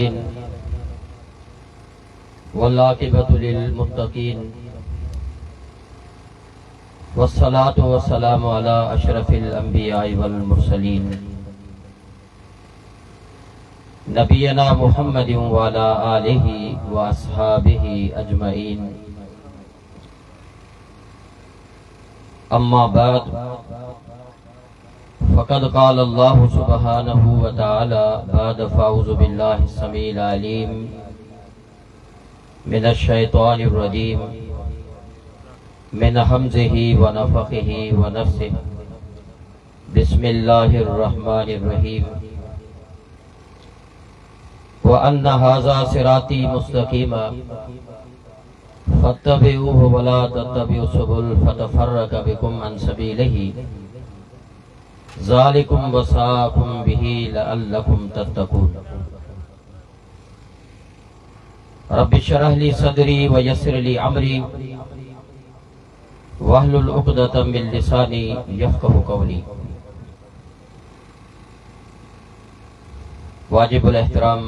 सालिहीन वल्लाक़िबतु लिल-मुत्तक़ीन वस्सलातु वस्सलामु अला अशरफिल अंबिया'i वल मुरसलीन नबियना मुहम्मदिन व अला आलिहि व अस्हाबिहि अजमईन। अम्मा बाद फ़क़द क़ाल अल्लाहु सुब्हानहु व तआला बाद फ़अऊज़ु बिल्लाहि समीइल अलीम मिनश शैतानिर रजीम मिन हम्ज़िही व नफ़ख़िही व नफ़्सिही बिस्मिल्लाहिर रहमानिर रहीम। व अन्ना हाज़ा सिराती मुस्तक़ीमा फत्तबिऊहु व ला तत्तबिउ सुबुल फतफ़र्रक़ बिकुम अन सबीलिही ज़ालिकुम वसाकुम बिही लअल्लकुम तत्तक़ून। रब्बि इश्रह ली सदरी व यस्सिर ली अमरी वहलुल उक़दतम मिन लिसानी यफ़क़हू क़ौली। वाजिबुल एहतराम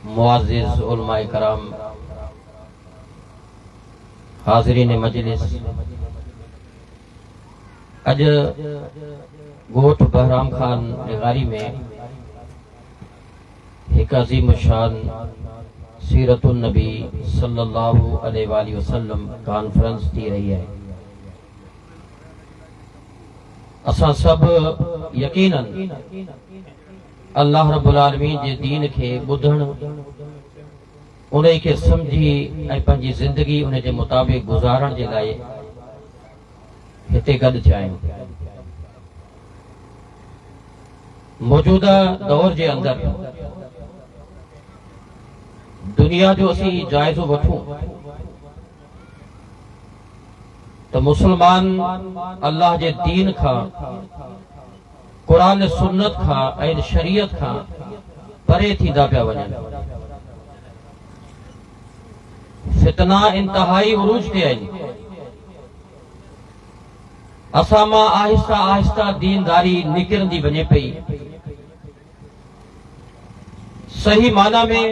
मुअज़्ज़िज़ उलमाए कराम, हाज़रीन मजलिस, अज गोठ बहराम खान निगारी में एक अज़ीम शान सीरतुन नबी सल्लल्लाहु अलैहि वसल्लम कॉन्फ्रेंस थी रही है। असां सब यकीनन अल्लाह रब्बुल आलमीन जे दीन के बुधण उन्हें के समझी ऐं पंहिंजी जिंदगी उन जे मुताबिक गुजारण जे लाइ हिते गॾु थिया आहियूं। मौजूदा दौर जे अंदर दुनिया जो असी जायज़ो वठूं तो मुसलमान अल्लाह जे दीन खां, कुरान सुन्नत खां ऐं शरीयत खां परे थींदा पिया वञनि। फितना इंतहाई उरूज ते आहिनि। असां मां आहिस्ता आहिस्ता दीनदारी निकिरंदी वञे पई। सही माना में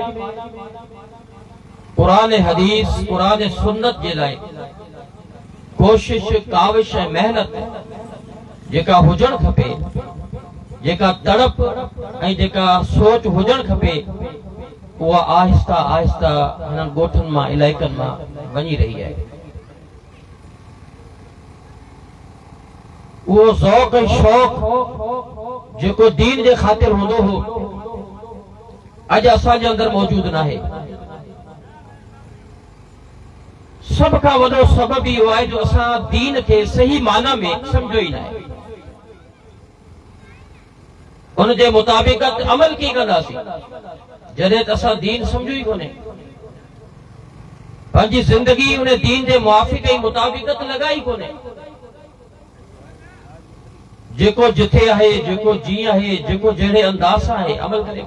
कुरान हदीस, कुरान सुन्नत जे लाइ कोशिश, काविश ऐं मेहनत जेका हुजण खपे, जेका तड़प ऐं जेका सोच हुजण खपे, उहा आहिस्ता आहिस्ता हिननि ॻोठनि मां, इलाइक़नि मां वञी रही आहे। उहो ज़ौक़ ऐं शौक़ जेको दीन जे ख़ातिर हूंदो हो, अॼु असांजे अंदर मौजूद नाहे। सब खां वॾो सबब इहो आहे जो असां दीन खे सही माना में सम्झो ई न आहे। उन जे मुताबिक अमल कीअं कंदासीं जॾहिं त असां दीन सम्झो ई कोन्हे। पंहिंजी जिंदगी उन दीन जे मुआफ़िक़ ऐं मुताबिक़त लॻाई कोन्हे। जेको जिथे आहे, जेको जीअं आहे, जेको जहिड़े अंदाज़ सां आहे, अमल करे।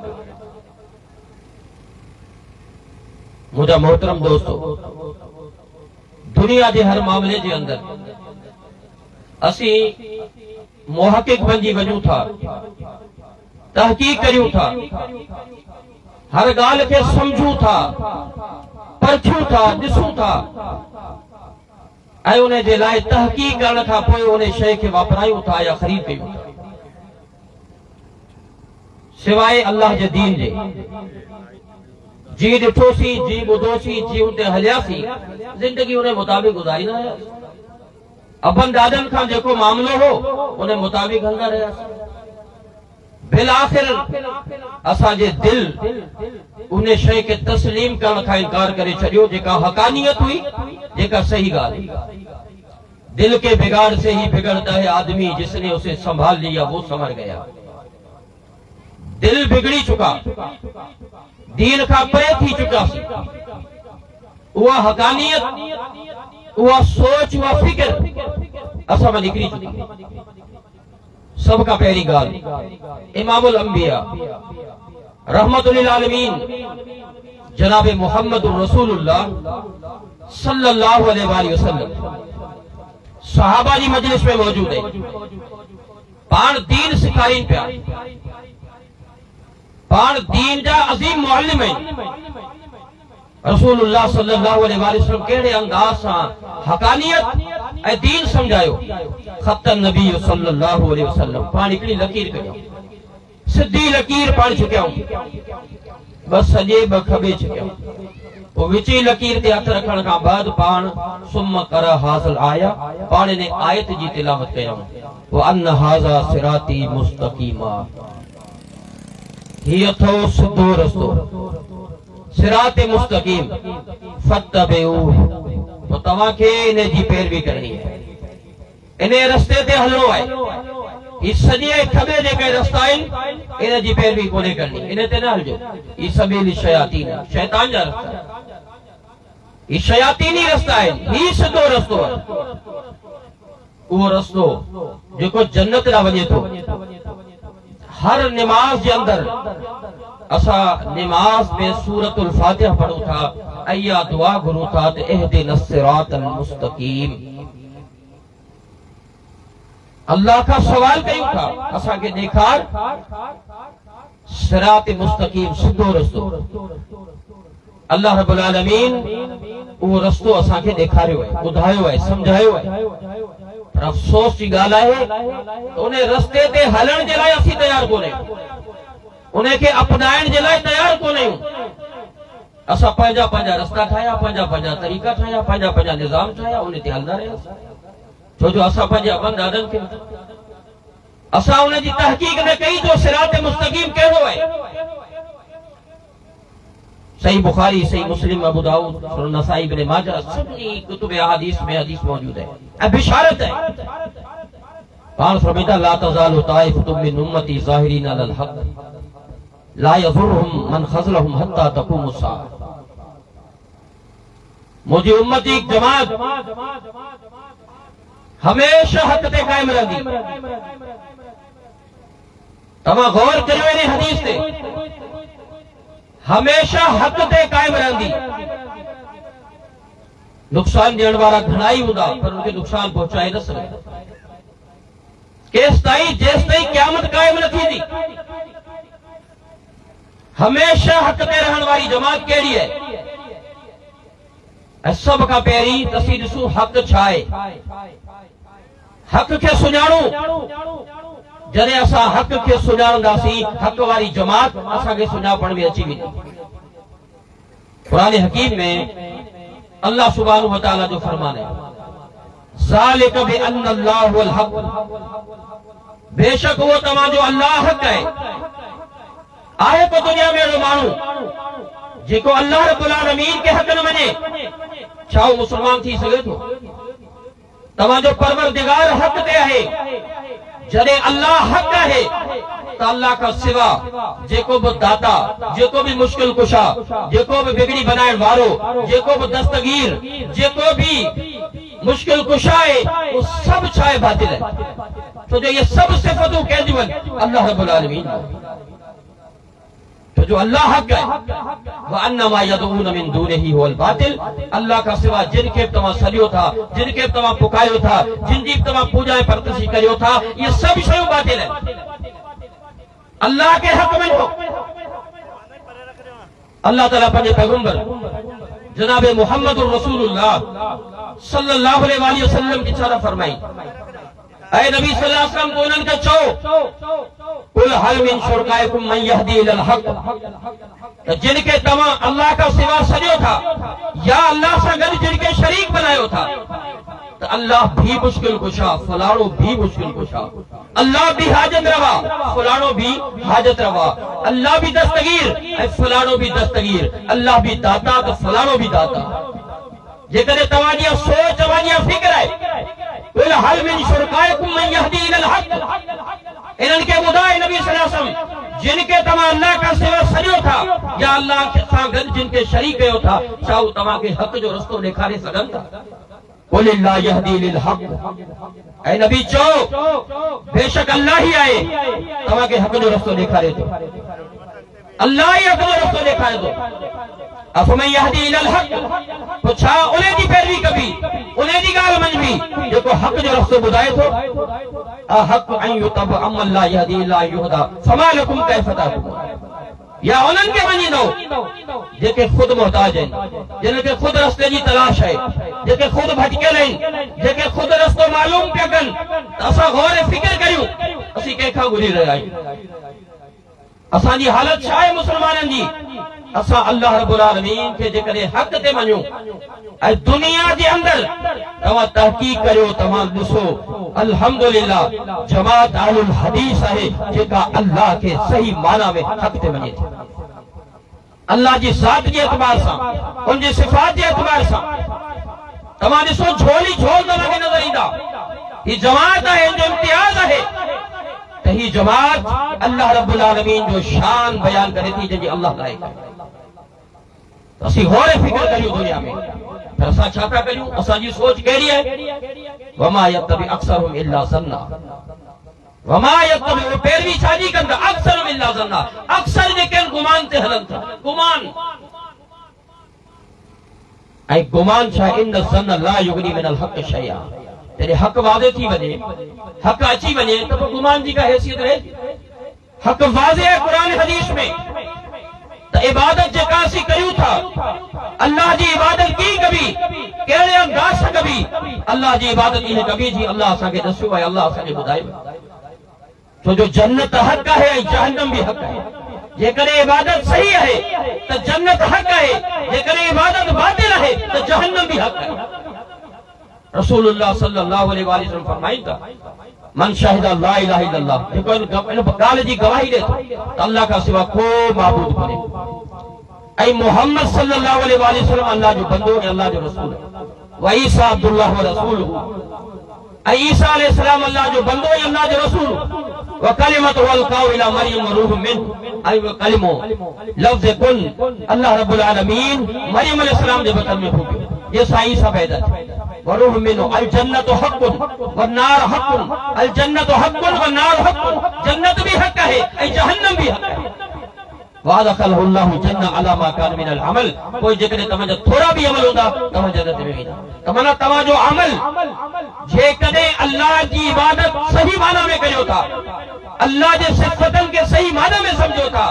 मुंहिंजा मोहतरम दोस्तो, दुनिया के हर मामले के अंदर असी मुहक़िक़ बनी वजूं था, तहकीक करूं था, हर गाल के समझूं था, परखूं था, दिसूं था ऐं उन जे लाइ तहकीक करण खां पोइ उन शइ खे वापरायूं था या ख़रीद कयूं था। सिवाय अल्लाह जे दीन जे जी ॾिठोसीं, जी ॿुधोसीं, जी उते हलियासीं, जिंदगी उन मुताबिक गुज़ारी न आयासीं। अबन दादन खां जेको मामलो हो उन मुताबिक हलंदा रहियासीं। बिल आख़िर असांजे दिल उन शइ खे तस्लीम करण खां इनकार करे छॾियो जेका हक़ानियत हुई, जेका सही ॻाल्हि। दिल के बिगाड़ से ही बिगड़ता है आदमी, जिसने उसे संभाल लिया वो संवर गया। दिल बिगड़ी चुका, दीन का परे थी चुका सी। उहा हक़ानियत, उहा सोच, उहा फिक्र असां मां निकिरी चुकी। सब का पहिरीं ॻाल्हि इमामुल अंबिया रहमतुल लिल आलमीन जनाब मुहम्मद रसूलुल्लाह सल्लल्लाहु अलैहि वसल्लम सहाबा जी मजलिस में मौजूद है। पाण दीन सिखाइन पिया। पाण दीन जा अजीम मुअल्लिम आहिनि। रसूलुल्लाह सल्लल्लाहु अलैहि वसल्लम कहिड़े अंदाज़ सां हक़ानियत ऐं दीन सम्झायो। ख़त्तन नबी सल्लल्लाहु अलैहि वसल्लम पाण हिकिड़ी लकीर कयूं, सिधी लकीर पाण चुकियाऊं, बस सॼे ॿ खॿे चुकियाऊं। पोइ विची लकीर ते हथ रखण खां बाद पाण सुम कर हासिल आया, पाण इन आयत जी तिलावत कयूं। व अन हाज़ा सिराती मुस्तक़ीमा, ही अथो सिधो रस्तो, सिराते मुस्तक़ीम फत्तबिऊ, तो तव्हांखे इन जी पैरवी करणी है, इन रस्ते ते हलणो आहे। ही सॼे खॿे जेके रस्ता आहिनि इन जी पैरवी कोन्हे करणी, इन ते न हलिजो। ही सबील शयातीन, शैतान जा रस्ता, ही शयातीनी रस्ता आहिनि। ही सिधो रस्तो आहे, उहो रस्तो जेको जन्नत ॾांहुं वञे थो। हर निमाज़ जे अंदर असां निमाज़ में सूरतुल फातिहा पढ़ूं था ऐं इहा दुआ घुरूं था त इहदिनस सिरातल मुस्तक़ीम। अल्लाह का सवाल कयूं था, असांखे ॾेखार सिरात मुस्तक़ीम, सिधो रस्तो। अल्लाह रब्बुल आलमीन उहो रस्तो असांखे ॾेखारियो आहे, ॿुधायो आहे, सम्झायो आहे। पर अफ़सोस जी ॻाल्हि आहे त उन रस्ते ते हलण जे लाइ असीं तयार कोन्हे, उनखे अपनाइण जे लाइ तयार कोन्हे। असां पंहिंजा पंहिंजा रस्ता ठाहिया, पंहिंजा पंहिंजा तरीक़ा ठाहिया, पंहिंजा पंहिंजा निज़ाम ठाहिया, उन ते हलंदा रहियासीं। छो जो असां पंहिंजे अबनि ॾाॾनि खे असां उन जी तहक़ीक़ न कई जो सिरात मुस्तक़ीम कहिड़ो आहे। सही बुखारी, सही मुस्लिम, अबू दाऊद, सुनन नसाई, इब्न माजा, सभी कुतुब अहादीस में हदीस मौजूद है ऐं बिशारत है। पाण फरमाईंदा ला तज़ालु ताइफ़तुम मिन उम्मती ज़ाहिरीन अलल हक़ ला यज़ुरहुम मन ख़ज़लहुम हत्ता तक़ूमु स्साअ। मुंहिंजी उम्मती जमात हमेशा हक़ ते कायम रहंदी। तव्हां गौर करियो इन हदीस ते, हमेशा हक़ ते कायम रहंदी। नुक़सान ॾियण वारा घणा ई हूंदा पर उनखे नुक़सान पहुचाए न सघंदा। केसि ताईं जेसि ताईं क़यामत कायम न थींदी। हमेशा हक़ ते रहण वारी जमात कहिड़ी आहे? ऐं सभ खां पहिरीं असीं ॾिसूं हक़ छा आहे। हक़ खे सुञाणूं। जॾहिं असां हक़ खे सुञाणंदासीं, हक़ वारी जमात असांखे सुञाणण में अची वेंदी। क़ुरान हकीम में अल्लाह सुब्हानहु व तआला जो फरमान है, ज़ालिक बिअन्नल्लाह हुवल हक़, बेशक वो तव्हांजो अल्लाह हक़ है। आहे को दुनिया में अहिड़ो माण्हू जेको अल्लाह रब्बुल आलमीन के हक़ न मञे? छा उहो मुस्लमान थी सघे थो? तव्हांजो परवरदिगार हक़ ते आहे। जॾहिं अल्लाह हक़ है तो अल्लाह का सिवा जेको भी दाता, जेको भी मुश्किल कुशा, जेको भी बिगड़ी बनाइण वारो, जेको भी दस्तगीर, जेको भी मुश्किल कुशा है, वो सब छाए बातिल है। तो जो ये सब सिफतूं कंहिंजियूं आहिनि अल्लाह रब्बुल आलमीन। तो जो अल्लाह हक़ है, व अन्नमा यदऊन मिन दूनिही हुवल बातिल, अल्लाह का सिवा जिनके तव्हां सॾियो था, जिनके तव्हां पुकारियो था, जिन जी तव्हां पूजा ऐं परतसी करियो था, ये सब शयूं बातिल है। अल्लाह के हक़ में हो। अल्लाह ताला पंहिंजे पैगंबर जनाब मुहम्मद रसूलुल्लाह सल्लल्लाहु अलैहि वसल्लम की छा फरमाई, ऐ नबी सल्लल्लाहु अलैहि वसल्लम को उन्हनि खे चओ, कुल हल मिन शुरकाइकुम मन यहदी इलल हक़, त जिनके तव्हां अल्लाह का सिवा सॼो था या अल्लाह सां गॾु जिनके शरीक बनायो था, तो अल्लाह भी मुश्किल कुशा, फलाणो भी मुश्किल कुशा, अल्लाह भी हाजत रवा, फलाणो भी हाजत रवा, अल्लाह भी दस्तगीर, फलाणो भी दस्तगीर, अल्लाह भी दाता तो फलाणो भी दाता। जेकॾहिं तव्हांजी सोच, तव्हांजी फिक्र आहे, कुल हल मिन शुरकाइकुम मन यहदी इलल हक़, इन्हनि खे ॿुधाए नबी सल्लल्लाहु अलैहि वसल्लम, जिनके तव्हां अल्लाह का सिवा सॼो था या अल्लाह सां गॾु जिनके शरीक कयो था, छा उहे तव्हांखे हक़ जो रस्तो ॾेखारे सघनि था? कुलिल्लाह यहदी लिल हक़, ऐ नबी चओ बेशक अल्लाह ही आहे तव्हांखे हक़ जो रस्तो ॾेखारे थो। अल्लाह ही हक़ जो रस्तो ॾेखारे थो। अफमन यहदी इलल हक़, तो छा उन जी पैरवी कबी, उन जी ॻाल्हि मञबी जेको हक़ जो रस्तो ॿुधाए थो? अहक़ अन युतब अमन ला यहदी इला युहदा फमा लकुम कैफ़ तहकुमून। या उन्हनि खे वञी दो जेके खुद मोहताज आहिनि, जिनखे खुद रस्ते जी तलाश है, जेके खुद भटकियल आहिनि, जेके खुद रस्तो मालूम पिया कनि। त असां गौर फिक्र करियूं असीं कंहिंखां घुरी रहिया आहियूं। असांजी हालत छा आहे मुसलमाननि जी? असां अल्लाह रब्बुल आलमीन खे जेकॾहिं हक़ ते मञूं ऐं दुनिया जे अंदर तव्हां तहक़ीक़ करियो, तव्हां ॾिसो अल्हम्दुलिल्लाह जमात अहलुल हदीस आहे जेका अल्लाह खे सही माना में हक़ ते मञे थी। अल्लाह जी ज़ात जे एतबार सां, उन जी सिफ़ात जे एतबार सां तव्हां ॾिसो झोली झोल तव्हांखे नज़र ईंदा। ही जमात आहे, जो इम्तियाज़ आहे त ही जमात अल्लाह रब्बुल आलमीन जो शान बयान करे थी जंहिंजी अल्लाह लाइ। असीं गौर फिक्र करियूं दुनिया में, फिर असां छा था करियूं? असांजी सोच कहिड़ी आहे? वमा यत्तबि अक्सरुहुम इल्ला ज़न्ना, वमा यत्तबि पैरवी छाजी कंदा? अक्सरुहुम इल्ला ज़न्ना, अक्सर जेके गुमान ते हलन था। गुमान ऐं गुमान छा? इन्न ज़न्न ला युगनी मिनल हक़ शैआ। जॾहिं हक़ वाज़े थी वञे, हक़ अची वञे त पोइ गुमान जी का हैसियत रहे? हक़ वाज़े है कुरान हदीस में। त इबादत जेका असीं कयूं था, अल्लाह जी इबादत की कबी, कहिड़े अंदाज़ सां कबी? अल्लाह जी इबादत ईअं कबी जी अल्लाह असांखे ॾसियो आहे, अल्लाह असांखे ॿुधायो। छो जो जन्नत हक़ आहे ऐं जहन्नम बि हक़ आहे। जेकॾहिं इबादत सही आहे त जन्नत हक़ आहे, जेकॾहिं इबादत बातिल आहे त जहन्नम बि हक़ आहे। रसूलुल्लाह सल्लल्लाहु अलैहि वसल्लम फरमाइनि था, मन शाहिदा ला इलाहा इल्लल्लाह, जेको इन ॻाल्हि जी गवाही ॾे त अल्लाह खां सिवा को माबूद कोन्हे ऐं मोहम्मद सल्लल्लाहु अलैहि वसल्लम अल्लाह जो बंदो ऐं अल्लाह जो रसूल आहे। व ईसा अब्दुल्लाह व रसूलुहु, ऐं ईसा अलैहि सलाम अल्लाह जो बंदो ऐं अल्लाह जो रसूल। व कलिमतु अलकाउ इला मरियम व रूह मिन, ऐं वो कलिमो लफ्ज़ कुन अल्लाह रब्बुल आलमीन मरियम अलैहि सलाम जे बतन में फूकियो, ये सा ईसा पैदा थिया। वरूह मिनो अल जन्नतु हक़्क़ुन व नार हक़्क़ुन, अल जन्नतु हक़्क़ुन व नार हक़्क़ुन, जन्नत भी हक़ है ऐं जहन्नम भी हक़ है। वादखलहु अल्लाहु जन्नह अला मा कान मिनल अमल, कोई जेकॾहिं तव्हांजा थोरा भी अमल हूंदा तव्हां जन्नत में वेंदा। तमन्ना तव्हांजो अमल जेकॾहिं अल्लाह जी इबादत सही माना में करियो था, अल्लाह जे सिफ़तनि खे सही माना में समझो था,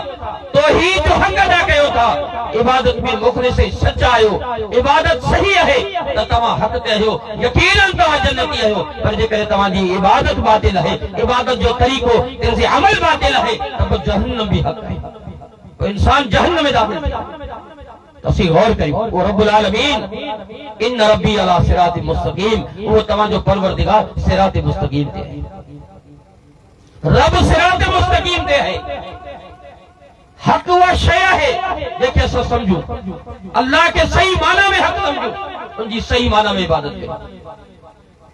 तौहीद जो हक़ अदा कयो था, इबादत में मुख़लिस ऐं सच्चा आहियो, इबादत सही आहे त तव्हां हक़ ते आहियो, यकीनन तव्हां जन्नती आहियो। पर जेकॾहिं तव्हांजी इबादत बातिल आहे, इबादत जो तरीक़ो तेरे अमल बातिल आहे त पोइ जहन्नम भी हक़ आहे, इंसान जहन्नम में दाखिल थी। तो असीं गौर करियूं, वो रब्बुल आलमीन इन रब्बी अला सिरातिन मुस्तकीम, वो तव्हांजो परवरदिगार सिरात मुस्तकीम ते आहे। रब सिरात मुस्तकीम ते है। हक वह शय है जेके असां समझूं, अल्लाह के सही माना में हक समझूं, उनकी सही माना में इबादत करियूं।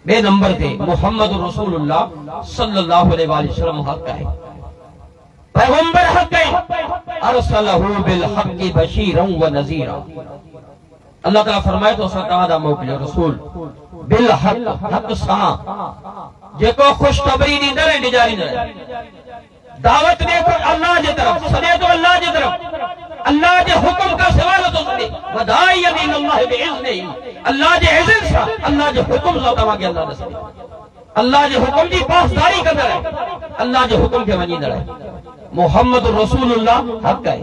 बे नंबर ते मोहम्मद रसूलुल्लाह सल्लल्लाहु अलैहि वसल्लम हक है, पैगंबर हक है। अरसलहु बिल हक़्क़ि बशीरन व नज़ीरा, अल्लाह ताला फरमाए तो असां तव्हां ॾांहुं मोकिलियो रसूल बिल हक़, हक़ सां, जेको ख़ुशख़बरी ॾींदड़ ऐं ॾिजारींदड़, दावत ॾे तो अल्लाह जे तरफ़, सॾे तो अल्लाह जे तरफ़, अल्लाह जे हुक्म का सवाल तो सॾे, वदाइयन इलल्लाह बिइज़्निही, अल्लाह जे इज़्न सां, अल्लाह जे हुक्म सां तव्हांखे अल्लाह ॾसे, अल्लाह जे हुक्म जी पासदारी कंदड़ आहे, अल्लाह जे हुक्म खे मञींदड़ आहे। मोहम्मद रसूलुल्लाह हक है,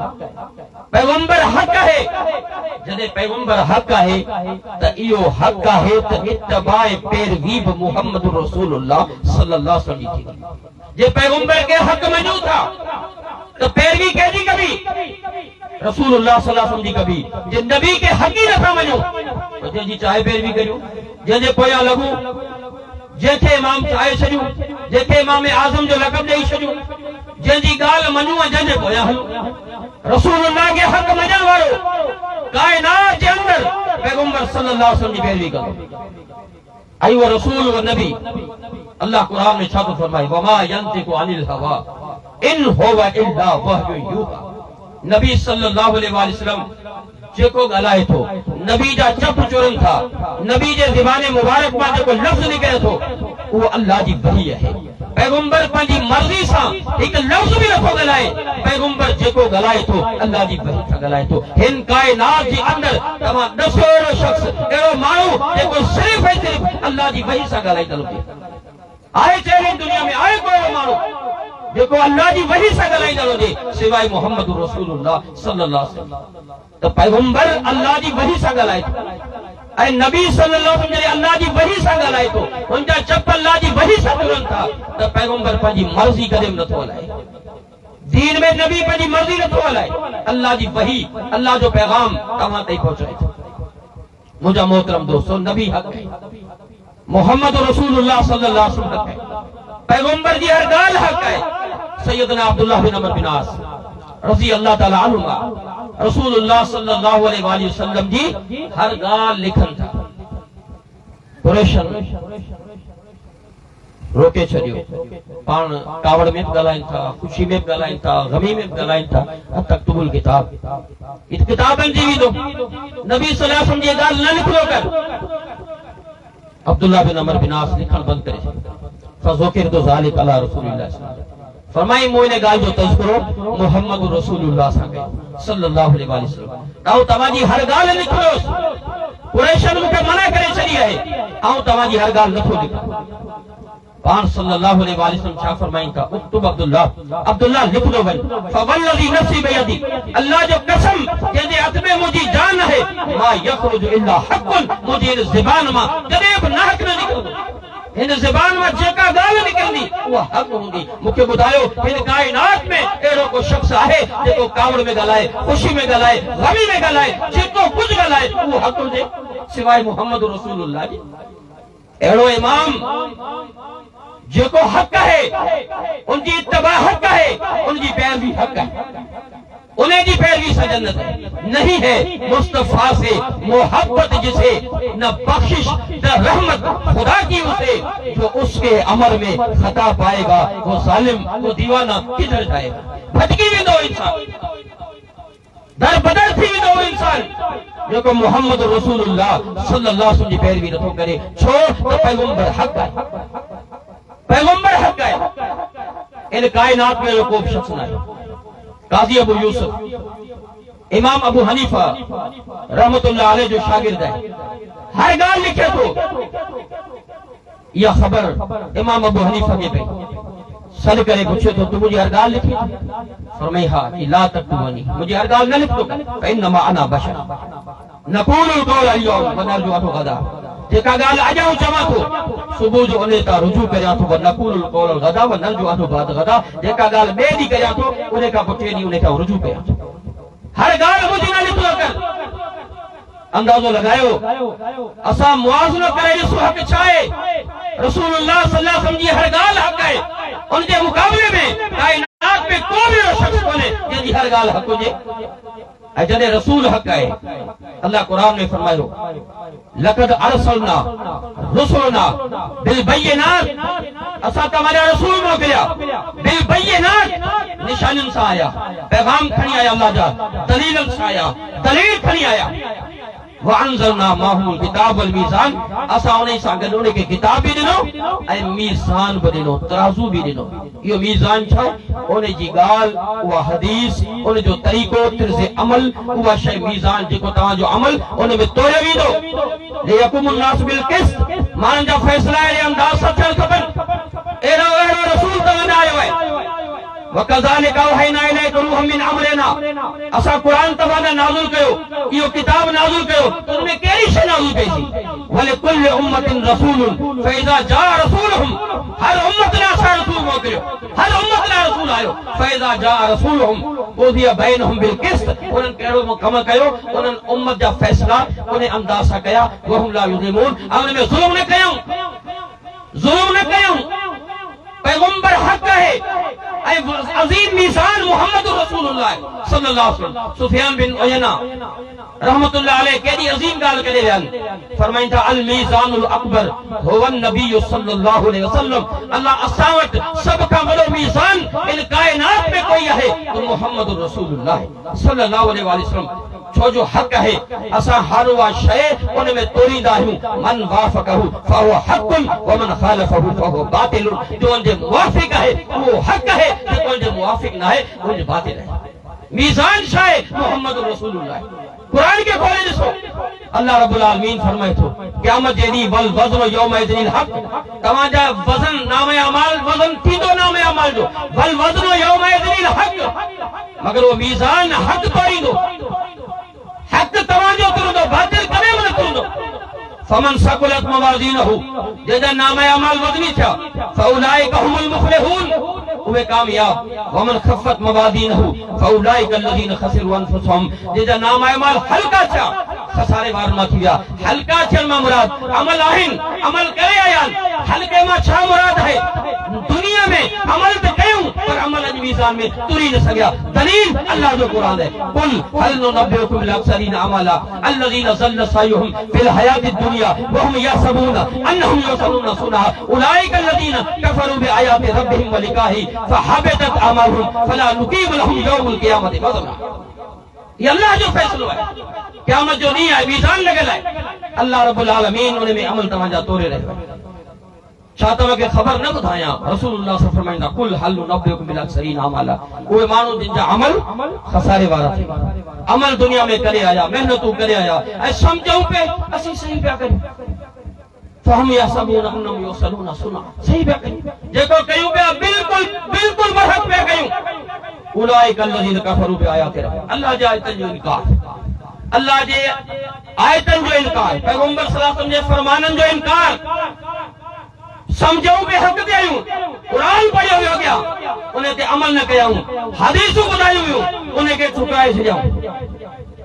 पैगंबर हक है। जॾहिं पैगंबर हक है त इहो हक है त इत्तबाए पैरवी बि मोहम्मद रसूलुल्लाह सल्लल्लाहु अलैहि वसल्लम जी। जे पैगंबर के हक मञूं था त पैरवी कंहिंजी कबी? रसूलुल्लाह सल्लल्लाहु अलैहि वसल्लम जी कबी। जे नबी के हक ही नथा मञूं त जंहिंजी चाहे पैरवी करियूं, जंहिंजे पोयां लॻूं, जंहिंखे इमाम ठाहे छॾियूं, जंहिंखे इमाम आज़म जो लक़ब ॾेई छॾियूं, जंहिंजी ॻाल्हि मञूं ऐं जंहिंजे पोयां हलूं। रसूलुल्लाह के हक मञण वारो कायनात जे अंदर पैगंबर सल्लल्लाहु अलैहि वसल्लम जी पैरवी कंदो। ऐं वो रसूल व नबी, अल्लाह कुरान में छा थो फरमाए, वमा यंतिकु अनिल हवा इन हुवा इल्ला वहयु यूहा। नबी सल्लल्लाहु अलैहि वसल्लम जेको ॻाल्हाए थो, नबी जा चप चुरनि था, नबी जे ज़बान मुबारक मां जेको लफ़्ज़ निकिरे थो उहो अल्लाह जी वही आहे। पैगंबर पंहिंजी मर्ज़ी सां हिकु लफ़्ज़ बि नथो ॻाल्हाए, पैगंबर जेको ॻाल्हाए थो अल्लाह जी वही सां ॻाल्हाए थो। हिन काइनात जे अंदरि तव्हां ॾिसो अहिड़ो शख़्स, अहिड़ो माण्हू जेको सिर्फ़ ऐं सिर्फ़ अल्लाह जी वही सां ॻाल्हाईंदो आहे। चइणी दुनिया में आहे कोई माण्हू जेको अल्लाह जी वही सां ॻाल्हाईंदड़ हुजे सिवाय मोहम्मद रसूलुल्लाह सल्लल्लाहु अलैहि वसल्लम। त पैगंबर अल्लाह जी वही सां ॻाल्हाए थो ऐं नबी सल्लल्लाहु अलैहि वसल्लम अल्लाह जी वही सां ॻाल्हाए थो, हुनजा चप अल्लाह जी वही सां जुड़नि था। त पैगंबर पंहिंजी मर्ज़ी कॾहिं नथो हलाए, दीन में नबी पंहिंजी मर्ज़ी नथो हलाए, अल्लाह जी वही अल्लाह जो पैगाम तव्हां ताईं पहुचाए थो। मुंहिंजा मोहतरम दोस्तों, नबी हक़ है, मोहम्मद रसूलुल्लाह सल्लल्लाहु अलैहि वसल्लम हक़ है, पैगंबर जी हर ॻाल्हि हक़ है। सैयदना अब्दुल्लाह बिन अमर बिन आस रज़ी अल्लाह ताला अन्हुमा रसूलुल्लाह सल्लल्लाहु अलैहि वसल्लम जी हर ॻाल्हि लिखनि था। कुरैशन रोके छॾियो, पाण कावड़ में बि ॻाल्हाइनि था, ख़ुशी में बि ॻाल्हाइनि था, ग़मी में बि ॻाल्हाइनि था। तक्तुबुल किताब, किताबनि जी विधो, नबी सल्लल्लाहु अलैहि वसल्लम जी ॻाल्हि न लिखियो कर। अब्दुल्लाह बिन अमर बिन आस लिखण बंदि करे छॾियो। फज़ुकिरतु ज़ालिका अला रसूलिल्लाह, फरमाई मूं इन ॻाल्हि जो तज़किरो मोहम्मद रसूलुल्लाह सां कयो सल्लल्लाहु अलैहि वसल्लम। तव्हांजी हर ॻाल्हि लिखियोसि, कुरैशन मूंखे मना करे छॾी आहे, ऐं तव्हांजी हर ॻाल्हि नथो लिखां। पाण सल्लल्लाहु अलैहि वसल्लम छा फरमाइनि था, उक्तुब अब्दुल्लाह, अब्दुल्लाह लिख दो वञ। फवल्लज़ी नफ़्सी बियदी, अल्लाह जो कसम जंहिंजे हथ में मुंहिंजी जान आहे, मा यख़रुजु इल्ला हक़्क़ुन, मुंहिंजी इन ज़बान मां कॾहिं बि नाहक न निकिरंदो, हिन ज़बान मां जेका ॻाल्हि निकिरंदी उहा हक़ हूंदी। मूंखे ॿुधायो हिन काइनात में अहिड़ो को शख़्स आहे जेको कावड़ में ॻाल्हाए, ख़ुशी में ॻाल्हाए, ग़मी में ॻाल्हाए, जेको कुझु ॻाल्हाए उहो हक़ हुजे सिवाय मोहम्मद रसूलुल्लाह जी। अहिड़ो इमाम जेको हक़ है, उनकी इत्तबा हक़ है, उनकी पैरवी हक़ है, उन्हें की पैरवी से जन्नत है। नहीं है मुस्तफा से मोहब्बत जिसे न बख्शिश न रहमत खुदा की उसे, जो उसके अमर में खता पाएगा वो जालिम वो दीवाना किधर जाएगा। भटकी भी दो इंसान, दर बदर थी दो इंसान जेको मोहम्मद रसूलुल्लाह सल्लल्लाहु अलैहि वसल्लम जी पैरवी नथो करे। छो त पैगंबर हक़ है, पैगंबर हक़ है। इन कायनात में जो को भी शख्स ना है। काजी अबू यूसुफ, इमाम अबू हनीफा रहमतुल्लाह अलैह जो शागिर्द है, हर ॻाल्हि लिखे थो। यह खबर इमाम अबू हनीफा खे पई सॾ करे पुछे थो, तू मुंहिंजी हर ॻाल्हि लिखी? फरमाई हा, कि ला तक्तुबनी, मुंहिंजी हर ॻाल्हि न लिखंदो, फइन्नमा अना बशर नक़ूलुल क़ौल अल-यौम व नरजुअहु गदा। जेका ॻाल्हि अॼु आऊं चवां थो सुबुह जो उन तां रुजू करियां थो, नक़ूलुल क़ौल गदा व नरजुअहु बाद गदा। जेका ॻाल्हि ॿिए ॾींहुं करियां थो उन खां पोइ टे ॾींहं उन खां रुजू करियां थो। हर ॻाल्हि मुंहिंजी न लिखंदो कर। अंदाज़ो लगायो, असां मुआज़नो करे ॾिसो हक़ छा आहे। रसूलुल्लाह सल्लल्लाहु अलैहि वसल्लम जी हर ॻाल्हि हक़ आहे, उनजे मुक़ाबले में काइनात में को बि शख़्स कोन्हे जंहिंजी हर ॻाल्हि हक़ हुजे। ऐं जॾहिं रसूल हक़ आहे, अल्लाह क़ुरान में फरमायो, लक़द अरसलना रुसुलना बिल बय्यिनात, असां तव्हांजा रसूल मोकिलिया बिल बय्यिनात, निशानियुनि सां आया, पैगाम खणी आया, अल्लाह जा दलीलनि सां आया, दलील खणी आया। वअंज़लना माहुल किताब वल मीज़ान, असां उन सां गॾु उन खे किताब बि ॾिनो ऐं मीज़ान बि ॾिनो, तराज़ू बि ॾिनो। इहो मीज़ान छा आहे? उन जी ॻाल्हि, उहा हदीस, उन जो तरीक़ो, तिर्ज़े अमल, उहा शइ मीज़ान जेको तव्हांजो अमल उन में तोड़े वेंदो। लियकुमुन नास बिल क़िस्त, माण्हुनि जा फ़ैसिला अहिड़े अंदाज़ सां थियणु खपनि। अहिड़ो रसूल तव्हां आयो आहे। वकज़ालिका औहयना इलैका रूहम मिन अमरिना, असां क़ुरान तव्हां नाज़िल कयो, इहो किताब नाज़िल कयो, उन में कहिड़ी शइ नाज़िल कई थी? वलिकुल्लि उम्मतिन रसूलुन फइज़ा जा रसूलुहुम, हर उम्मत लाइ असां रसूल मोकिलियो, हर उम्मत लाइ रसूल आयो। फइज़ा जा रसूलुहुम क़ुदिया बैनहुम बिल क़िस्त, उन्हनि कहिड़ो कम कयो, उन्हनि उम्मत जा फ़ैसिला उन अंदाज़ सां कया। वहुम ला युज़लिमून, उन में ज़ुल्म न कयूं, ज़ुल्म न कयूं। पैगंबर हक़ है, अजीम मीज़ान मोहम्मद रसूलुल्लाह सल्लल्लाहु अलैहि वसल्लम। सुफियान बिन उयैना रहमतुल्लाह अलैह केॾी अजीम ॻाल्हि करे विया आहिनि। फरमाइनि था, अल मीज़ानुल अकबर हुवा नबी सल्लल्लाहु अलैहि वसल्लम, अल्लाह असां वटि सभ खां वॾो मीज़ान इन काइनात में कोई आहे त मोहम्मद रसूलुल्लाह सल्लल्लाहु अलैहि वसल्लम। छो जो हक़ है, असां हर उहा शइ उन में तोड़ींदा आहियूं। मन वाफ़क़हु फहुव हक़्क़ुन व मन ख़ालफ़हु फहुव बातिलुन, जो उनजे मुवाफ़िक़ आहे उहो हक़ है, जो उनजे मुवाफ़िक़ न आहे उहो बातिल है। मीज़ान छा आहे? मोहम्मद रसूलुल्लाह। कुरान के खोले ॾिसो, अल्लाह रब्बुल आलमीन फरमाए थो, क़यामत जे ॾींहुं वल वज़्न यौमइज़िन हक़, तव्हांजा वज़न नामे अमाल वज़न थींदो नामे अमाल जो बल वज़न यौमइज़िन हक़ मगर वो मीज़ान हक़ तोड़ींदो हक़ तव्हांजो तुरंदो बातिल कॾहिं बि न तुरंदो फमन सकुलत मवाज़ीनहु जंहिंजा नामे अमाल वज़नी थिया फउलाइका हुमुल मुफ़्लिहून उहे कामयाब वमन खफ़त मवाज़ीनहु फउलाइका अल्लज़ीना ख़सिरू अनफुसहुम जंहिंजा नामे अमाल हल्का थिया खसारे वार मां थी विया हल्का थियण मां मुराद अमल आहिनि अमल करे आया हल्के मां छा मुराद है दुनिया में अमल त कयूं पर अमल जे मीज़ान में तुरी न सघिया दलील अल्लाह जो कुरान है कुल हल नुनब्बिउकुम बिल अक्सरीन अमला अल्लज़ीना ज़ल्ल सयुहुम फिल हयाति दुनिया वहुम यहसबून अन्नहुम युहसिनून सुनअ उलाइका अल्लज़ीना कफरू बिआयाति रब्बिहिम व लिकाहि फहबतत अमालुहुम फला नुकीमु लहुम यौमल क़ियामति वज़ना ये अल्लाह जो फैसलो है क़यामत जो ॾींहुं आहे मीज़ान लॻल आहे अल्लाह रब्बुल आलमीन उन में अमल तव्हांजा तोरे रहियो छा तव्हांखे ख़बर न ॿुधायां रसूलुल्लाह सल्लल्लाहु अलैहि वसल्लम फरमाईंदा कुल हल नुनब्बिउकुम बिल अक्सरीन अमला उहे माण्हू जिन जा अमल खसारे वारा थी अमल दुनिया में करे आया मेहनतूं करे आया ऐं सम्झूं पे असीं सही पिया कयूं फहम यहसबून अन्नहुम युहसिनून सुनअ सही पिया कयूं जेको कयूं पिया बिल्कुल बिल्कुल बरहक़ पिया कयूं उलाइका अल्लज़ीना कफ़रू बिआयाति रब्बिहिम अल्लाह जे आयतन जो इनकार अल्लाह जे आयतन जो इनकार पैगंबर सल्लल्लाहु अलैहि वसल्लम जे फरमाननि जो इनकार समझूं पे हक़ ते आहियूं कुरान पढ़ियो वियो अॻियां उन ते अमल न कयूं हदीसूं ॿुधायूं वियूं उन खे ठुकराए छॾियूं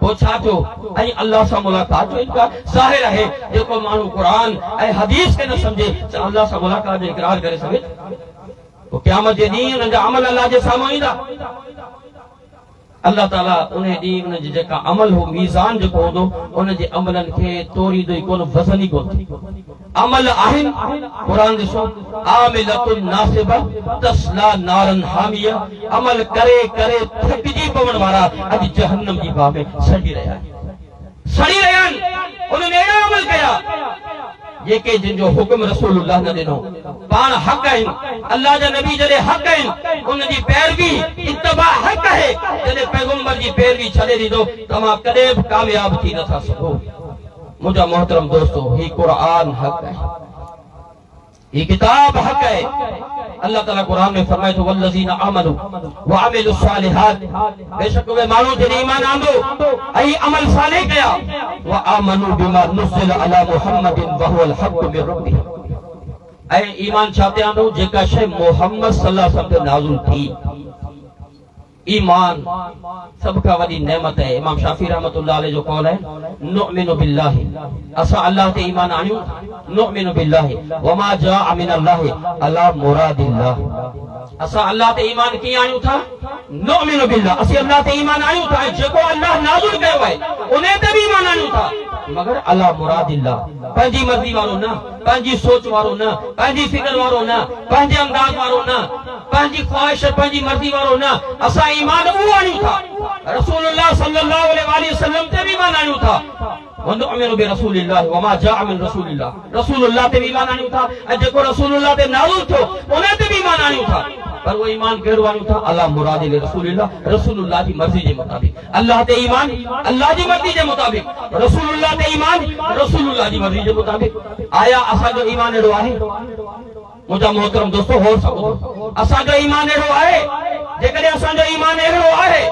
पोइ छा थियो ऐं अल्लाह सां मुलाक़ात जो इनकार ज़ाहिर आहे जेको माण्हू कुरान ऐं हदीस खे न सम्झे अल्लाह सां मुलाक़ात जो इक़रार करे सघे पोइ क़यामत जे ॾींहुं उन्हनि जा अमल अल्लाह जे साम्हूं ईंदा अल्लाह ताला उन ॾींहुं उन जी जेका अमल हो मीज़ान जेको हूंदो उन जे अमलनि खे तोरींदो ई कोन वज़न ई कोन अमल आहिनि क़ुरान ॾिसो आमिलतुन नासिबा तस्ला नारन हामिया अमल करे करे थकिजी पवण वारा अॼु जहन्नम जी बाहि में सड़ी रहिया आहिनि उन्हनि अहिड़ा अमल कया जेके जिन जो हुक्म रसूलुल्लाह न ॾिनो पाण हक़ आहिनि अल्लाह जा नबी जॾहिं हक़ आहिनि उन जी पैरवी इत्तिबा हक़ आहे जॾहिं पैगंबर जी पैरवी छॾे ॾींदो तव्हां कॾहिं बि कामयाब थी नथा सघो मुंहिंजा मोहतरम दोस्तो ही कुरान हक़ है ये किताब हक़ है अल्लाह ताला कुरान में फरमाए तो वल्लज़ीना आमनू व अमिलुस सालिहात बेशक वे माण्हू जिन ईमान आंदो ऐं अमल सालिह कया व आमनू बिमा नुज़िल अला मुहम्मदिन व हुवल हक़्क़ु मिन रब्बिह ऐं ईमान छा ते आंदो जेका शइ मोहम्मद सल्लल्लाहु अलैहि वसल्लम ते नाज़िल थी ईमान सब का वडी नेमत है इमाम शाफी रहमतुल्लाह अलैह जो कौल है नुमिनु बिल्लाहि असा अल्लाह ते ईमान आनियो नुमिनु बिल्लाहि वमा जाअ मिनल्लाहि अला मुरादिल्लाह असा अल्लाह ते ईमान की आनियो था नुमिनु बिल्लाह असी अल्लाह ते ईमान आनियो था जेको अल्लाह नाज़िल कयो है उन्हें ते भी ईमान आनियो था मगर अला मुरादिल्लाह पंहिंजी मर्जी वारो न पंहिंजी सोच वारो न पंहिंजी फिक्र वारो न पंहिंजे अंदाज वारो न पंहिंजी ख्वाहिश पंहिंजी मर्जी वारो न असां ईमान उहो आनियूं था रसूलुल्लाह सल्लल्लाहु अलैहि वसल्लम ते भी ईमान आनियूं था वनुमिनु बिरसूलिल्लाह वमा जाअ मिन रसूलिल्लाह रसूलुल्लाह ते भी ईमान आनियूं था ऐं जेको रसूलुल्लाह ते नाज़िल थियो उन ते भी ईमान आनियूं था पर वो ईमान कहिड़ो आनियूं था अला मुरादिल रसूलिल्लाह रसूलुल्लाह जी मर्ज़ी जे मुताबिक़ अल्लाह ते ईमान अल्लाह जी मर्ज़ी जे मुताबिक़ रसूलुल्लाह ते ईमान रसूलुल्लाह जी मर्ज़ी जे मुताबिक़ आया असांजो ईमान अहिड़ो आहे मुंहिंजा मोहतरम दोस्तो होर सभु असांजो ईमान अहिड़ो आहे जेकॾहिं असांजो ईमान अहिड़ो आहे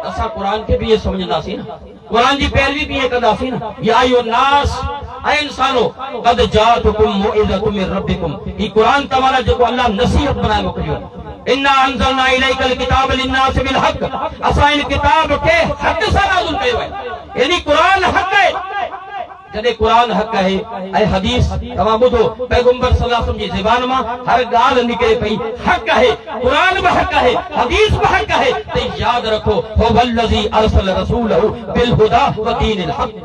असां क़ुरान खे बि इहे सम्झंदासीं न क़ुरान जी पैरवी भी कंदासीं न या अय्युहन नास ऐ इंसानो क़द जाअतकुम मौइज़तुम मिन रब्बिकुम ही क़ुरान तव्हां लाइ जेको अल्लाह नसीहत बनाए मोकिलियो इन्ना अंज़लना इलैकल किताब लिन्नास बिल हक़ असां इन किताब खे हक़ सां नाज़िल कयो आहे यानी क़ुरान हक़ है जॾहिं क़ुरान हक़ है ऐं हदीस तव्हां ॿुधो पैगंबर सल्लल्लाहु अलैहि वसल्लम जी ज़बान मां हर ॻाल्हि निकिरे पई हक़ है क़ुरान बि हक़ है हदीस बि हक़ है त यादि रखो हुवल्लज़ी अरसल रसूलहु बिल हुदा व दीनिल हक़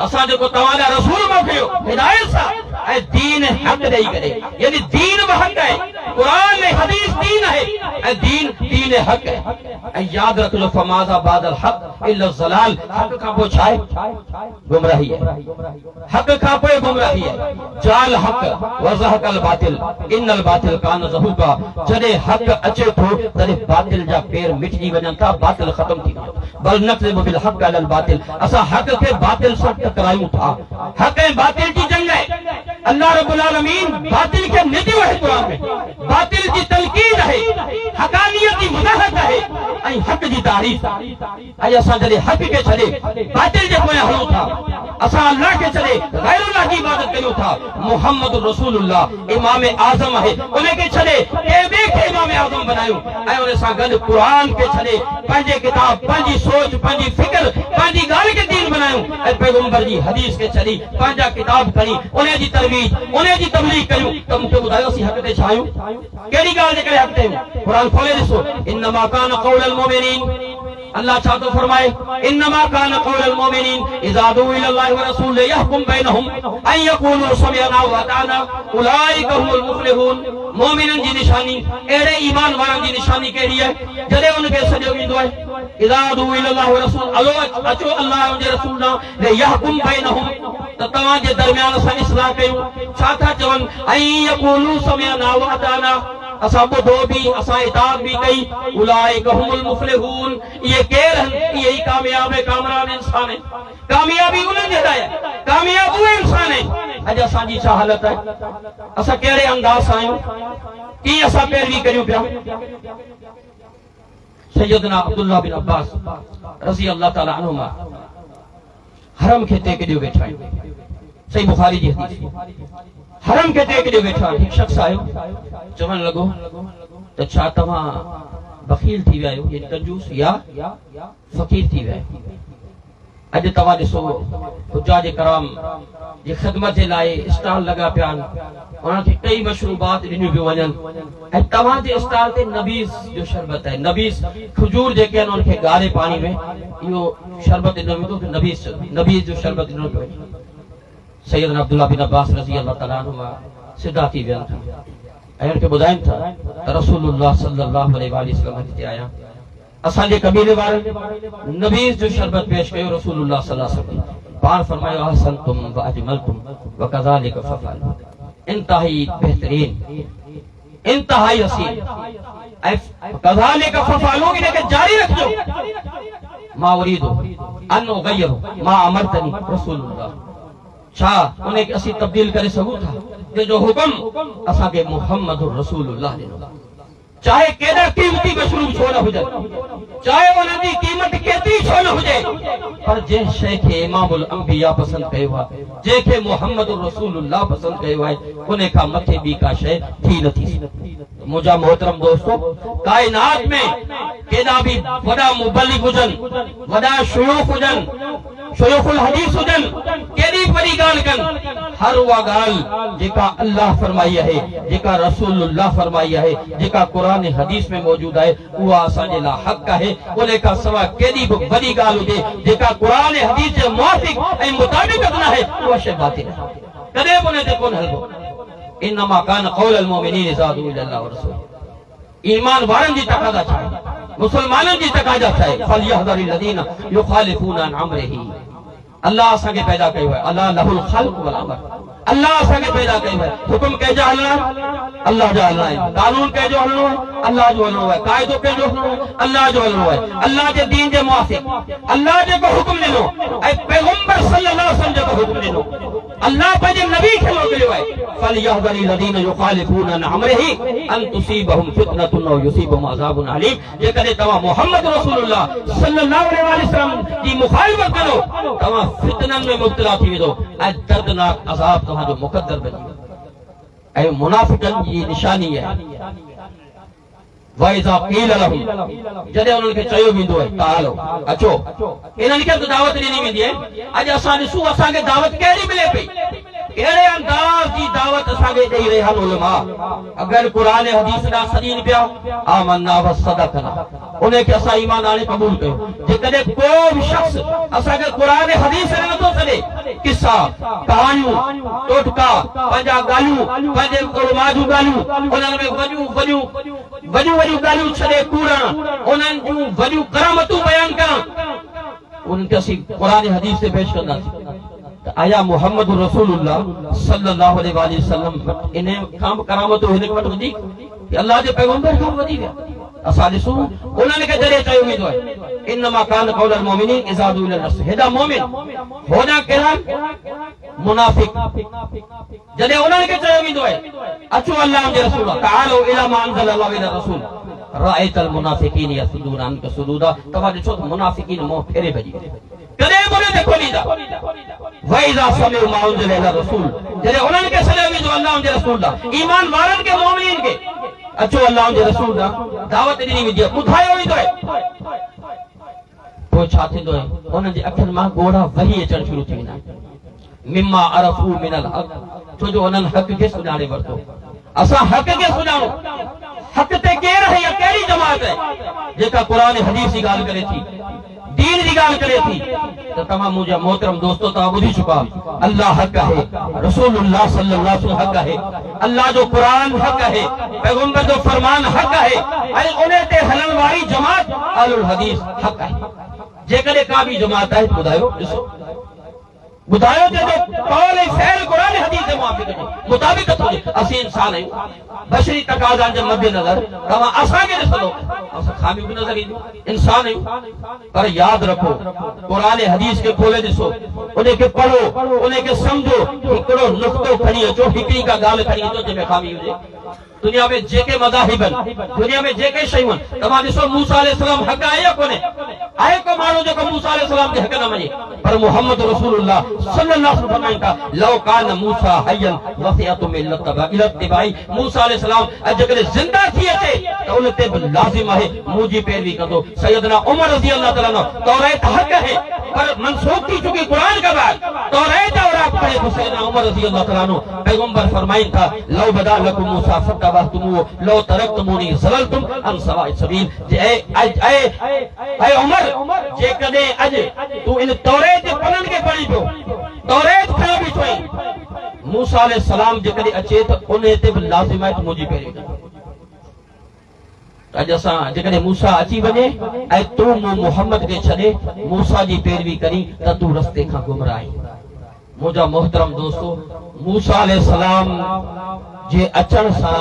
असां जेको तव्हां लाइ रसूल मोकिलियो हिदायत सां ऐं दीन हक़ ॾेई करे यानी दीन बि हक़ है क़ुरान ऐं हदीस दीन है ऐं दीन हक़ है ऐं यादि रखिजो फमाज़ा बादल हक़ इल्ला ज़लाल हक़ खां पोइ छा आहे गुमराही है हक़ खां पोइ गुमराही है जाल हक़ व ज़हक़ल बातिल इन्नल बातिल कान ज़हूक़ा जॾहिं हक़ अचे थो तॾहिं बातिल जा पेर मिटजी वञनि था बातिल ख़तम थी वञे बल नक़्ज़िबु बिल हक़ अलल बातिल असां हक़ खे बातिल सां टकरायूं था हक़ ऐं बातिल जी जंग है अल्लाह रब्बुल आलमीन बातिल के नदियो है कुरान में, बातिल की तलकीद है, हकानियत की मदाहत है ऐं हक जी तारीफ। ऐं असां जॾहिं हक के छॾे बातिल जे पोयां हलूं था, असां अल्लाह के छॾे गैरुल्लाह की इबादत कयूं था। मुहम्मद रसूलुल्लाह इमाम आज़म है, उनखे छॾे के ॿिए खे इमाम आज़म बनायूं ऐं उन सां गॾु क़ुरान के छॾे पंहिंजे किताब, पंहिंजी सोच, पंहिंजी फिक्र, पंहिंजी ॻाल्हि के दीन बनायूं ऐं पैगंबर जी हदीस के छॾी पंहिंजा किताब खणी उन जी तरवीज, उन जी तबलीग कयूं। त मूंखे ॿुधायो असीं हक़ ते छा आहियूं? कहिड़ी ॻाल्हि जे करे हक़ ते आहियूं? क़ुरान खोले ॾिसो, इन्नमा कान क़ौलुल मुमिनीन। अल्लाह छा थो फरमाए? इन्नमा कान क़ौलुल मुमिनीन इज़ा दुऊ इलल्लाहि व रसूलिही यहकुम बैनहुम अन यक़ूलू समिअना व अताअना उलाइका हुमुल मुफ़्लिहून। मोमिननि जी निशानी, अहिड़े ईमान वारनि जी निशानी कहिड़ी आहे? जॾहिं उनखे सॼो ईंदो आहे इज़ा दुऊ इलल्लाहि व रसूल, अलो अचो अल्लाह जे रसूल ॾांहुं यहकुम बैनहुम, त तव्हां जे दरमियान असां इस्लाह कयूं। छा था चवनि? अन यक़ूलू समिअना व अताअना, असां ॿुधो बि, असां इताअत बि कई। उलाइका हुमुल मुफ़्लिहून, ये केर आहिनि? इहे ई कामयाब ऐं कामरान इंसान आहिनि। कामयाबी उन्हनि जे लाइ, कामयाब उहे इंसान आहिनि। अॼु असांजी छा हालत आहे? असां कहिड़े अंदाज़ सां आहियूं? कीअं असां पैरवी करियूं पिया? सैयदना अब्दुल्लाह बिन अब्बास रज़ी अल्लाह ताला अन्हुमा हरम खे टेक ॾियो वेठा आहिनि। सही बुखारी जी हदीस, हरम खे टेक ॾियो वेठा आहिनि। हिकु शख़्स आयो, चवण लॻो त छा तव्हां बख़ील थी विया आहियो, यानी कंजूस, या फ़क़ीर थी विया आहियो? अॼु तव्हां ॾिसो हुज्जाज कराम जी ख़िदमत जे लाइ स्टॉल लॻा पिया आहिनि, उन्हनि खे कई मशरूबात ॾिनियूं पियूं वञनि ऐं तव्हां जे स्टॉल ते नबीज़ जो शरबत आहे। नबीज़ खजूर जेके आहिनि उनखे ॻाढ़े पाणी में इहो शरबत ॾिनो वेंदो, नबीज़ जो शरबत ॾिनो पियो वञे। सैयदना अब्दुल्लाह बिन अब्बास रज़ी अल्लाह ताला अन्हुमा सिधा थी विया ऐं उनखे ॿुधाइनि था त रसूलुल्लाह सल्लल्लाहु अलैहि वसल्लम हिते आया, असांजे कबीले वारनि नबीज़ जो शरबत पेश कयो। रसूलुल्लाह सल्लल्लाहु अलैहि वसल्लम पाण फरमायो अहसनतुम व अजमलतुम व कज़ालिका फअलू, इंतहाई बेहतरीन, इंतहाई हसीन ऐं कज़ालिका फअलू, इनखे जारी रखिजो। मा उरीदु अन उगय्यिरु मा अमरतनी रसूलुल्लाह, छा उनखे असीं तब्दील करे सघूं था? जो हुकुम असांखे मुहम्मद रसूलुल्लाह ॾिनो, चाहे केॾा क़ीमती मशरूब छो न हुजनि, चाहे उन्हनि जी क़ीमत केतिरी छो न हुजे, पर जंहिं शइ खे इमामुल अंबिया पसंदि कयो आहे, जंहिंखे मुहम्मद रसूलुल्लाह पसंदि कयो आहे, उन खां मथे ॿी का शइ थी नथी सघे। मुंहिंजा मोहतरम दोस्तो, काइनात में केॾा बि वॾा मुबल्लिग हुजनि, वॾा शुयूख हुजनि, शुयूखुल हदीस हुजनि, केॾी वॾी ॻाल्हि कनि, हर उहा ॻाल्हि जेका अल्लाह फरमाई आहे, जेका रसूलुल्लाह फरमाई आहे, जेका क़ुरान हदीस में मौजूद आहे, उहा असांजे लाइ हक़ आहे। उन खां सवाइ केॾी बि वॾी ॻाल्हि हुजे जेका क़ुरान हदीस जे मुवाफ़िक़ ऐं मुताबिक़ न आहे, उहा शइ बातिल आहे, कॾहिं बि उन ते कोन हलबो। इन्नमा कान क़ौलुल मुमिनीन इज़ा दुऊ इलल्लाहि व रसूलिही, ईमान वारनि जी तक़ाज़ा छा आहे? मुसलमाननि जी तक़ाज़ा छा आहे? फलयहज़रिल लज़ीना युख़ालिफ़ूना अन अम्रिही, अल्लाह असांखे पैदा कयो आहे, अला लहुल ख़ल्क़ वल अमर, अल्लाह असांखे पैदा कयो आहे। हुकुम कंहिंजा हलणा आहे? अल्लाह जा हलणा आहिनि। कानून कंहिंजो हलणो आहे? अल्लाह जो हलणो आहे। क़ाइदो कंहिंजो हलणो आहे? अल्लाह जो हलणो आहे। अल्लाह जे दीन जे मुआफ़िक़ अल्लाह जेको हुकुम ॾिनो ऐं पैगंबर सल्लल्लाहु अलैहि वसल्लम जेको हुकुम ॾिनो, अल्लाह पंहिंजे नबी खे मोकिलियो आहे। फलयहज़रिल लज़ीना युख़ालिफ़ूना अन अम्रिही अन तुसीबहुम फितनतुन औ युसीबहुम अज़ाबुन अलीम, जेकॾहिं तव्हां मुहम्मद रसूलुल्लाह सल्लल्लाहु अलैहि वसल्लम जी मुखालिफ़त करो, तव्हां फितननि में मुब्तला थी वेंदो ऐं दर्दनाक अज़ाब तव्हांजो मुक़द्दर बनी वेंदो। ऐं मुनाफ़िक़नि जी निशानी आहे वइज़ा क़ील लहुम, जॾहिं उन्हनि खे चयो वेंदो आहे तालो अचो, इन्हनि खे दावत ॾिनी वेंदी आहे। अॼु असां ॾिसूं असांखे दावत कहिड़ी मिले पई, कहिड़े अंदाज़ जी दावत असांखे ॾेई रहिया आहिनि उलमा। अगरि क़ुरान हदीस ॾांहुं सॾीनि पिया, आमन्ना व सदक़ना, उनखे असां ईमान आणे क़बूल कयो। जेकॾहिं को बि शख़्स असांखे क़ुरान हदीस ॾे नथो सॾे, किसा कहाणियूं टोटका पंहिंजा ॻाल्हियूं, पंहिंजे उलमा जूं ॻाल्हियूं, उन्हनि में वॾियूं ॻाल्हियूं छॾे कूड़ण, उन्हनि जूं वॾियूं करामतूं बयान करण, उन्हनि खे असीं क़ुरान हदीस ते पेश कंदासीं। आया मुहम्मद रसूलुल्लाह सल्लल्लाहु अलैहि वसल्लम इन खां करामतूं हिन वटि वधीक, अल्लाह जे पैगंबर खां वधीक असां ॾिसूं। उन्हनि खे जॾहिं चयो वेंदो आहे इन्नमा कान क़ौलुल मुमिनीन इज़ा दुऊ इलल रसूल, हेॾा मोमिन, होॾा कहिड़ा मुनाफ़िक़, जॾहिं उन्हनि खे चयो वेंदो आहे अचो अल्लाह जे रसूल तालो इला मा अंज़ल अल्लाह इला रसूल राइतल मुनाफिकीन यसुदून अनका सुदूदा तव्हां ॾिसो त मुनाफिकीन मोह फेरे भॼी कॾहिं मुंहुं न खोलींदा वइज़ा समिउ मा अंज़ल इला रसूल जॾहिं उन्हनि खे सॾियो वेंदो अल्लाह जे रसूल ॾांहुं ईमान वारनि खे मोमिनीन खे अचो अल्लाह जे रसूल ॾांहुं दावत ॾिनी वेंदी आहे ॿुधायो वेंदो आहे पोइ छा थींदो आहे उन्हनि जे अखियुनि मां ॻोढ़ा वही अचणु शुरू थी वेंदा आहिनि मिम्मा अरफू मिनल हक़ छो जो उन्हनि हक़ खे सुञाणे वरितो असां हक़ खे सुञाणो हक़ ते केरु आहे या कहिड़ी जमात आहे जेका क़ुरान हदीस जी ॻाल्हि करे थी दीन जी ॻाल्हि करे थी त तव्हां मुंहिंजा मोहतरम दोस्तो तव्हां ॿुधी चुका अल्लाह हक़ आहे रसूलुल्लाह सल्लल्लाहु अलैहि वसल्लम हक़ आहे अल्लाह जो क़ुरान हक़ आहे पैगंबर जो फरमान हक़ आहे ऐं उन ते हलण वारी जमात अहलुल हदीस हक़ आहे जेकॾहिं का बि जमात आहे ॿुधायो ॾिसो ॿुधायो त जो कौल ऐं फ़ैल क़ुरान हदीस जे मुताबिक़ हुजे असीं इंसान आहियूं बशरी तक़ाज़ा जे मद्देनज़र तव्हां असांखे ॾिसंदो असां खामियूं बि नज़र ईंदियूं इंसान आहियूं पर यादि रखो क़ुरान हदीस खे खोले ॾिसो उन खे पढ़ो उन खे सम्झो हिकिड़ो नुक़्तो खणी अचो हिकिड़ी का ॻाल्हि खणी अचो जंहिंमें खामी हुजे दुनिया में जेके मज़ाहिब आहिनि दुनिया में जेके शयूं आहिनि तव्हां ॾिसो मूसा अलैहिस्सलाम हक़ आहे या कोन्हे आहे को माण्हू जेको मूसा अलैहिस्सलाम खे हक़ न मञे पर मुहम्मद रसूलुल्लाह सल्लल्लाहु अलैहि वसल्लम फरमाइनि था लौ कान मूसा हयन वसियतु इल्तिबाई मूसा अलैहिस्सलाम अॼुकल्ह ज़िंदा थी अचे त उन ते बि लाज़िम आहे मुंहिंजी पैरवी कंदो सैयदना उमर रज़ी अल्लाह ताला अन्हु तौरात हक़ है पर मनसूख थी चुकी कुरान के बाद तौरात और आप पढ़े तो सैयदना उमर रज़ी अल्लाह ताला अन्हु पैगंबर फरमाइनि था लौ बदा लकुम मूसा फतबहतुमू लौ तरकतुमूनी ज़ललतुम अन सवाइ सबील ऐ उमर जेकॾहिं अॼु तूं इन तौरात जे पननि खे पढ़ी पियो तौरात खयो बि थई मूसा अलैहिस्सलाम जेकॾहिं अचे त उन ते बि लाज़िम आहे त मुंहिंजी पैरवी अॼु असां जेकॾहिं मूसा अची वञे ऐं तूं मुहम्मद खे छॾे मूसा जी पैरवी करी त तूं रस्ते खां गुमराह आहीं मुंहिंजा मोहतरम दोस्तो मूसा अलैहिस्सलाम जे अचण सां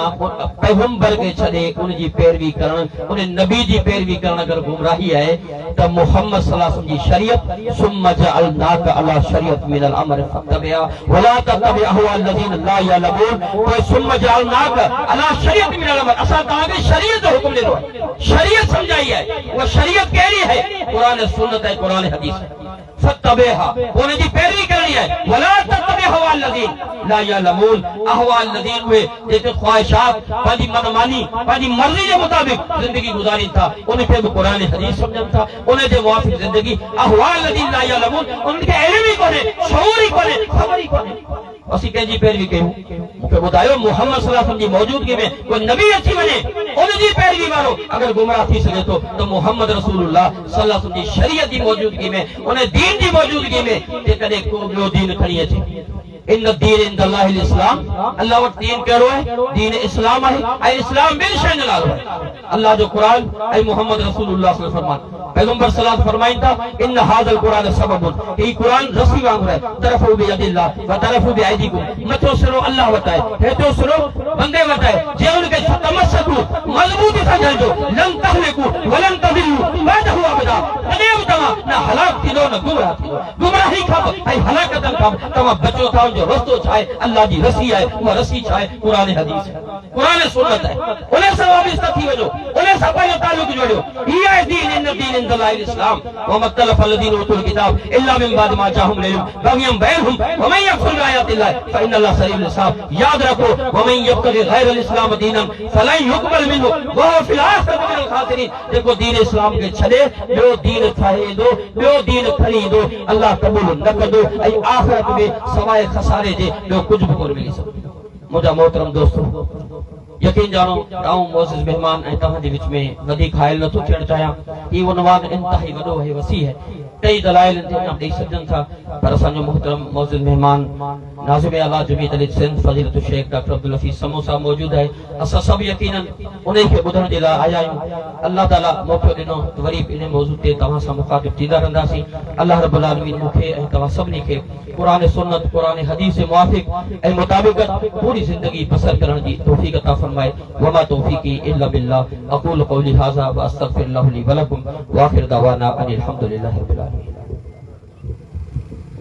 पैगंबर खे छॾे उन जी पैरवी करण उन नबी जी पैरवी करण अगर गुमराही आहे त मुहम्मद सल्लल्लाहु अलैहि वसल्लम जी शरीयत सुम्मा जअलनाक अला शरीयत मिनल अमर फतबिया वला ततबि अहवा الذين ला यअलमून कोई सुम्मा जअलनाक अला शरीयत मिनल अमर असां तव्हांखे शरीयत जो हुकुम ॾिनो आहे शरीयत समझाई आहे उहा शरीयत कहिड़ी है कुरान सुन्नत ऐं कुरान हदीस फतबिहा उन जी पैरवी करणी आहे वला ततबि अहवा الذين ला यअलमून अहवा الذين जेके ख्वाहिशात पंहिंजी मनमानी पंहिंजी मर्ज़ी जे मुताबिक़ ज़िंदगी गुज़ारीनि था उनखे बि क़ुरान हदीस सम्झनि था उन जे मुआफ़िक़ ज़िंदगी अहवाल लदीन ला यअलमून उन्हनि खे इल्म ई कोन्हे शऊर ई कोन्हे ख़बर ई कोन्हे असीं कंहिंजी पैरवी कयूं मूंखे ॿुधायो मुहम्मद सल्लल्लाहु अलैहि वसल्लम जी मौजूदगी में कोई नबी अची वञे उनजी पैरवी वारो अगर गुमराह थी सघे थो त मुहम्मद रसूलुल्लाह सल्लल्लाहु अलैहि वसल्लम जी शरीयत जी मौजूदगी में उन दीन जी मौजूदगी में जेकॾहिं को ॿियो दीन खणी अचे इन दीन इंदल्लाहिल इस्लाम अल्लाह वटि दीन कहिड़ो आहे दीन इस्लाम आहे ऐं इस्लाम ॿिनि शयुनि जो नालो आहे अल्लाह जो क़ुरान ऐं मुहम्मद रसूलुल्लाह सल्लल्लाहु अलैहि वसल्लम पैगंबर सल्लल्लाहु अलैहि वसल्लम फरमाइनि था इन हाज़ल क़ुरान सबबुन ही क़ुरान रस्सी वांगुरु आहे तरफ़ु बि यदिल्लाह व तरफ़ु बि ऐदीकुम मथो सिरो अल्लाह वटि आहे हेठो सिरो बंदे वटि आहे जे उनखे तमस्सकु मज़बूती सां झलजो लम तहलिकु वलम तज़िल्लु बअदहु अबदा कॾहिं बि तव्हां न हलाक थींदो न गुमराह थींदो गुमराही खां ऐं हलाकतनि खां तव्हां बचो था जो रस्तो छा आहे अल्लाह जी रसी आहे उहा रसी छा आहे क़ुरान हदीस क़ुरान सुन्नत आहे उन सां वाबिस्ता थी वञो उन सां पंहिंजो तालुक जोड़ियो हीअ आहे दीन इन दीन इंदल्लाहिल इस्लाम व मख्तलफ़ अलज़ीन उतुल किताब इल्ला मिन बाद मा जाअहुम इल्म बग़यम बैनहुम व मन यकफुर बिआयातिल्लाह फ़ इन्नल्लाह सरीउल हिसाब याद रखो व मन यब्तग़ी गैरल इस्लाम दीनन फलन युक़बल मिन्हु व हुवा फ़िल आख़िरति मिनल ख़ासिरीन जेको दीन इस्लाम खे छॾे ॿियो दीन ठाहींदो ॿियो दीन खणी ईंदो अल्लाह क़बूल न कंदो ऐं आख़िरत में सवाइ खसारे जे ॿियो कुझु बि कोन मिली सघंदो मुंहिंजा मोहतरम दोस्तो यकीन जानो आऊं मोअज़्ज़िज़ मेहमान ऐं तव्हां जे विच में वधीक खाइल नथो थियणु चाहियां हीउ उनवान इंतहाई वॾो ऐं वसी है कई दलाइल इंतजाम ॾेई सघजनि था पर असांजो मोहतरम मोअज़्ज़िज़ मेहमान नाज़िम आला जमीयत अल सिंध फ़ज़ीलतुल शेख डॉक्टर अब्दुल हफ़ीज़ समोसा मौजूद आहे असां सभु यकीनन उन खे ॿुधण जे लाइ आया आहियूं अल्लाह ताला मौक़ो ॾिनो वरी इन मौज़ू ते तव्हां सां मुख़ातिब थींदा रहंदासीं अल्लाह रब्बुल आलमीन मूंखे ऐं तव्हां सभिनी खे क़ुरान सुन्नत क़ुरान हदीस जे मुआफ़िक़ ऐं मुताबिक़त पूरी ज़िंदगी बसर करण जी तौफ़ीक़ अता फ़रमाए वमा तौफ़ीक़ी इल्ला बिल्लाह अक़ूलु क़ौली हाज़ा व अस्तग़फ़िरुल्लाह ली व लकुम व आख़िरु दअवाना अनिल हम्दुलिल्लाहि रब्बिल आलमीन।